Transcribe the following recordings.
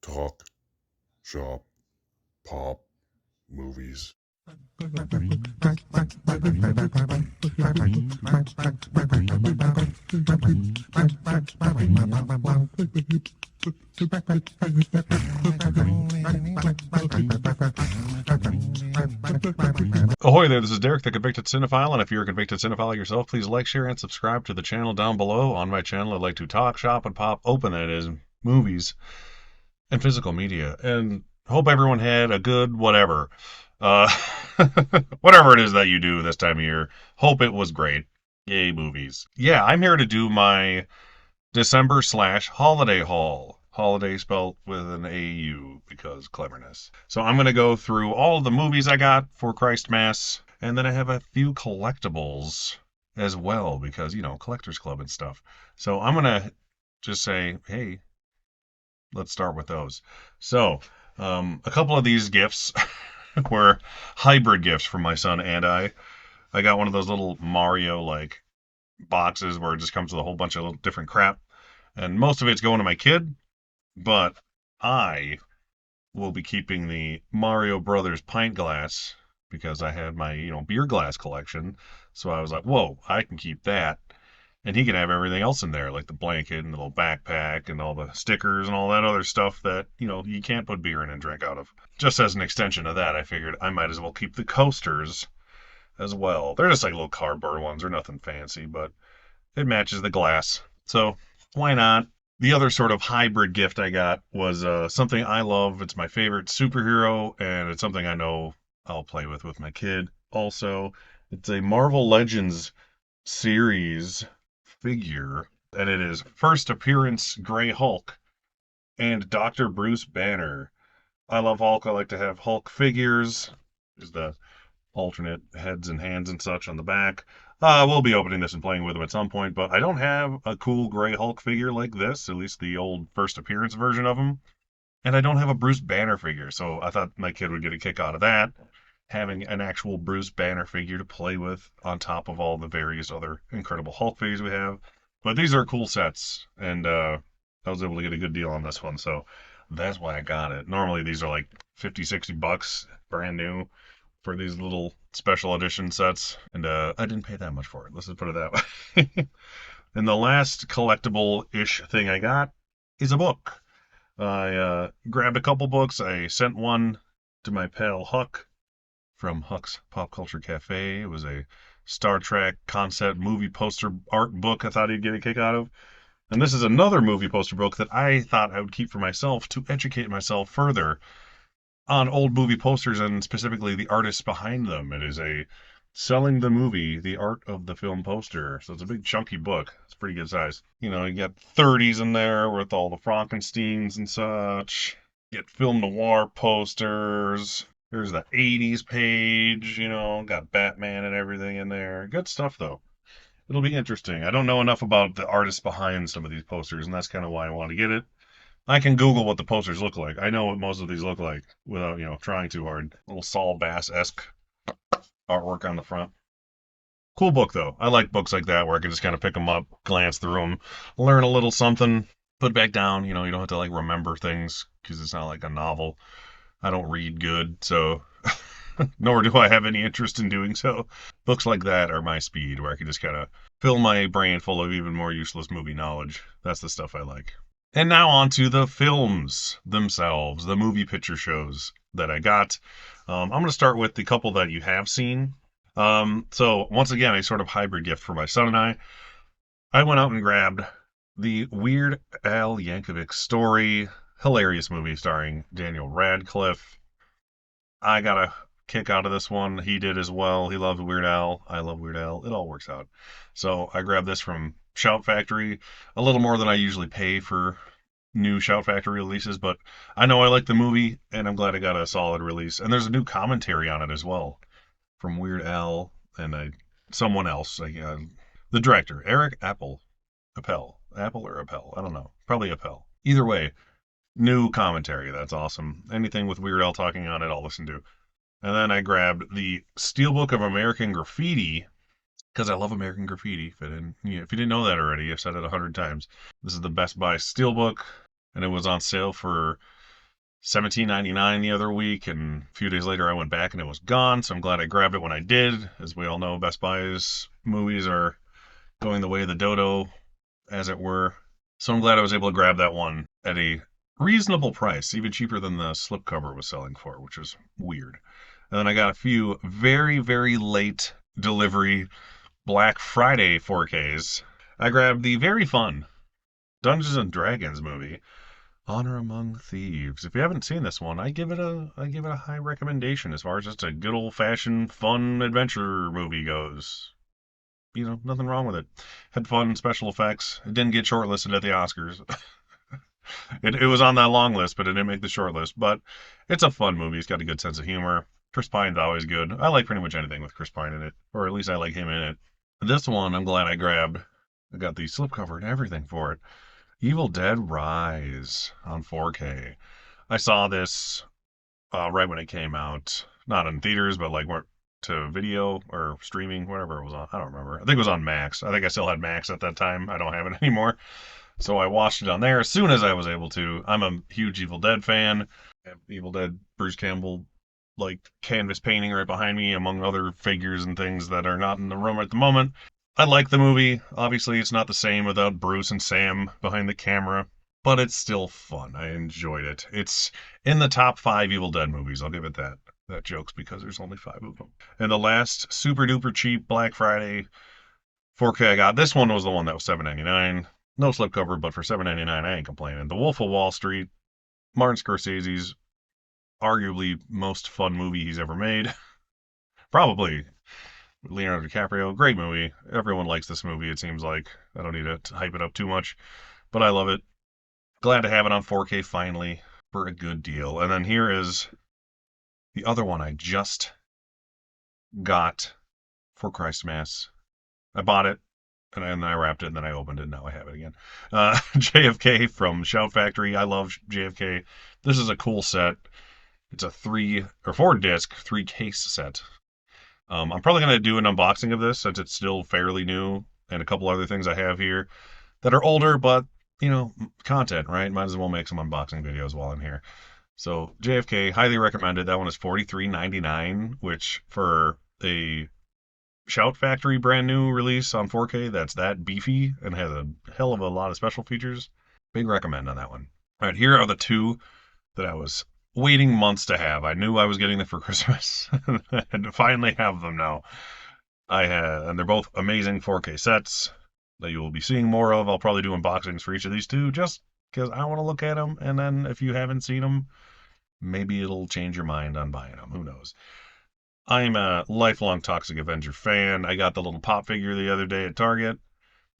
Talk, shop, pop, movies. Ahoy there, this is Derek, the Convicted Cinephile, and if you're a convicted cinephile yourself, please like, share, and subscribe to the channel down below. On my channel, I'd like to talk, shop, and pop open, that is, movies and physical media. And hope everyone had a good whatever. Uh, whatever it is that you do this time of year. Hope it was great. Yay, movies. Yeah, I'm here to do my December/holiday haul. Holiday spelled with an A-U because cleverness. So I'm going to go through all of the movies I got for Christmas, and then I have a few collectibles as well because, Collectors Club and stuff. So I'm going to just say, hey, let's start with those. So, a couple of these gifts were hybrid gifts from my son and I. I got one of those little Mario-like boxes where it just comes with a whole bunch of little different crap. And most of it's going to my kid, but I will be keeping the Mario Brothers pint glass because I had my, beer glass collection. So I was like, whoa, I can keep that. And he can have everything else in there, like the blanket and the little backpack and all the stickers and all that other stuff that, you can't put beer in and drink out of. Just as an extension of that, I figured I might as well keep the coasters as well. They're just like little cardboard ones. They're nothing fancy, but it matches the glass. So why not? The other sort of hybrid gift I got was something I love. It's my favorite superhero, and it's something I know I'll play with my kid. Also, it's a Marvel Legends series figure, and it is first appearance Grey Hulk and Dr. Bruce Banner. I love Hulk. I like to have Hulk figures. There's the alternate heads and hands and such on the back. We'll be opening this and playing with them at some point, but I don't have a cool Grey Hulk figure like this, at least the old first appearance version of him. And I don't have a Bruce Banner figure, so I thought my kid would get a kick out of that, having an actual Bruce Banner figure to play with on top of all the various other Incredible Hulk figures we have. But these are cool sets, and I was able to get a good deal on this one, so that's why I got it. Normally these are like 50, 60 bucks, brand new, for these little special edition sets, and I didn't pay that much for it. Let's just put it that way. And the last collectible-ish thing I got is a book. I grabbed a couple books. I sent one to my pal Huck from Huck's Pop Culture Cafe. It was a Star Trek concept movie poster art book I thought he'd get a kick out of. And this is another movie poster book that I thought I would keep for myself to educate myself further on old movie posters and specifically the artists behind them. It is a Selling the Movie, the Art of the Film Poster. So it's a big chunky book. It's pretty good size. You got 30s in there with all the Frankensteins and such. Get film noir posters. There's the 80s page, got Batman and everything in there. Good stuff though. It'll be interesting. I don't know enough about the artists behind some of these posters, and that's kind of why I want to get it. I can Google what the posters look like. I know what most of these look like without, trying too hard. Little Saul Bass-esque artwork on the front. Cool book, though. I like books like that where I can just kind of pick them up, glance through them, learn a little something, put back down. You don't have to, remember things because it's not like a novel. I don't read good, so nor do I have any interest in doing so. Books like that are my speed, where I can just kind of fill my brain full of even more useless movie knowledge. That's the stuff I like. And now on to the films themselves, the movie picture shows that I got. I'm going to start with the couple that you have seen. So once again, a sort of hybrid gift for my son and I. I went out and grabbed the Weird Al Yankovic Story, hilarious movie starring Daniel Radcliffe. I got a kick out of this one. He did as well. He loved Weird Al. I love Weird Al. It all works out. So I grabbed this from Shout Factory, a little more than I usually pay for new Shout Factory releases, but I know I like the movie, and I'm glad I got a solid release. And there's a new commentary on it as well from Weird Al and someone else, the director, Eric Appel, Apple or Appel, I don't know, probably Appel. Either way, new commentary. That's awesome. Anything with Weird Al talking on it, I'll listen to. And then I grabbed the Steelbook of American Graffiti, because I love American Graffiti. If you didn't know that already, I've said it 100 times. This is the Best Buy Steelbook, and it was on sale for $17.99 the other week, and a few days later I went back and it was gone, so I'm glad I grabbed it when I did. As we all know, Best Buy's movies are going the way of the dodo, as it were. So I'm glad I was able to grab that one at a reasonable price, even cheaper than the slipcover was selling for, which was weird. And then I got a few very, very late delivery Black Friday 4Ks. I grabbed the very fun Dungeons and Dragons movie, Honor Among Thieves. If you haven't seen this one, I give it a high recommendation as far as just a good old fashioned fun adventure movie goes. Nothing wrong with it. Had fun special effects. It didn't get shortlisted at the Oscars. It was on that long list, but it didn't make the short list. But it's a fun movie. It's got a good sense of humor. Chris Pine's always good. I like pretty much anything with Chris Pine in it, or at least I like him in it. This one, I'm glad I grabbed. I got the slipcover and everything for it. Evil Dead Rise on 4K. I saw this right when it came out, not in theaters, but like to video or streaming, whatever it was on. I don't remember. I think it was on Max. I think I still had Max at that time. I don't have it anymore. So I watched it on there as soon as I was able to. I'm a huge Evil Dead fan. I have Evil Dead Bruce Campbell like canvas painting right behind me, among other figures and things that are not in the room at the moment. I like the movie. Obviously, it's not the same without Bruce and Sam behind the camera, but it's still fun. I enjoyed it. It's in the top 5 Evil Dead movies. I'll give it that. That joke's because there's only 5 of them. And the last super duper cheap Black Friday 4K I got, this one was the one that was $7.99. No slipcover, but for $7.99 I ain't complaining. The Wolf of Wall Street, Martin Scorsese's arguably most fun movie he's ever made. Probably. Leonardo DiCaprio, great movie. Everyone likes this movie, it seems like. I don't need to hype it up too much, but I love it. Glad to have it on 4K finally for a good deal. And then here is the other one I just got for Christmas. I bought it, and then I wrapped it, and then I opened it, and now I have it again. JFK from Shout Factory. I love JFK. This is a cool set. It's a 3 or 4 disc, 3 case set. I'm probably going to do an unboxing of this since it's still fairly new, and a couple other things I have here that are older, but, content, right? Might as well make some unboxing videos while I'm here. So, JFK, highly recommended. That one is $43.99, which for a Shout Factory brand new release on 4K, that's that beefy and has a hell of a lot of special features. Big recommend on that one. All right, here are the 2 that I was waiting months to have. I knew I was getting them for Christmas and to finally have them now. And they're both amazing 4K sets that you will be seeing more of. I'll probably do unboxings for each of these 2 just because I want to look at them. And then if you haven't seen them, maybe it'll change your mind on buying them. Who knows? I'm a lifelong Toxic Avenger fan. I got the little pop figure the other day at Target.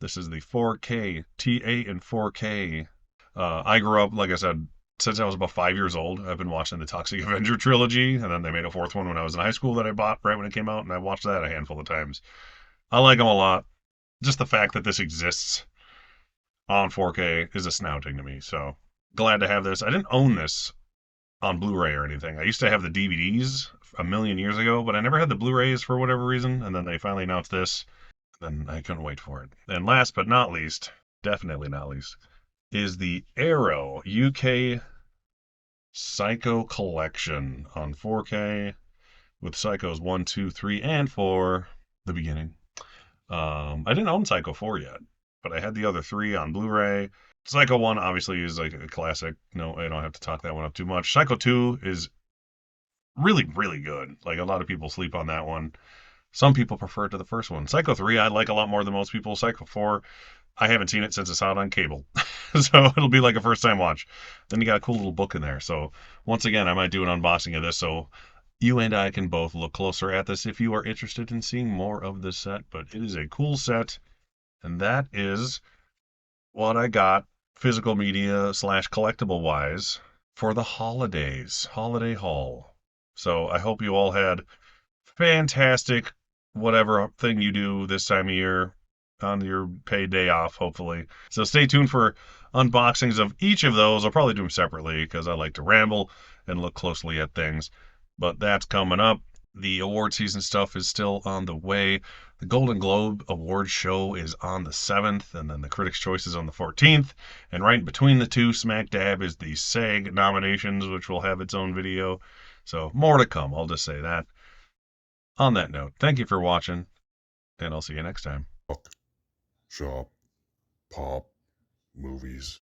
This is the 4K, T8 and 4K. I grew up, like I said, since I was about 5 years old. I've been watching the Toxic Avenger trilogy, and then they made a 4th one when I was in high school that I bought right when it came out, and I watched that a handful of times. I like them a lot. Just the fact that this exists on 4K is astounding to me, so glad to have this. I didn't own this on Blu-ray or anything. I used to have the DVDs a million years ago, but I never had the Blu-rays for whatever reason, and then they finally announced this, and I couldn't wait for it. And last but not least, definitely not least, is the Arrow UK Psycho Collection on 4K with Psychos 1, 2, 3, and 4, the beginning. I didn't own Psycho 4 yet, but I had the other 3 on Blu-ray. Psycho 1 obviously is like a classic. No, I don't have to talk that one up too much. Psycho 2 is really, really good. Like a lot of people sleep on that one. Some people prefer it to the first one. Psycho 3 I like a lot more than most people. Psycho 4, I haven't seen it since it's out on cable. So it'll be like a first time watch. Then you got a cool little book in there. So once again, I might do an unboxing of this so you and I can both look closer at this if you are interested in seeing more of this set. But it is a cool set. And that is what I got physical media / collectible wise for the holidays, holiday haul. So I hope you all had fantastic whatever thing you do this time of year on your paid day off, hopefully. So stay tuned for unboxings of each of those. I'll probably do them separately because I like to ramble and look closely at things. But that's coming up. The award season stuff is still on the way. The Golden Globe Awards show is on the 7th, and then the Critics' Choice is on the 14th. And right between the two, smack dab, is the SAG nominations, which will have its own video. So more to come, I'll just say that. On that note, thank you for watching, and I'll see you next time. Shop, pop, movies.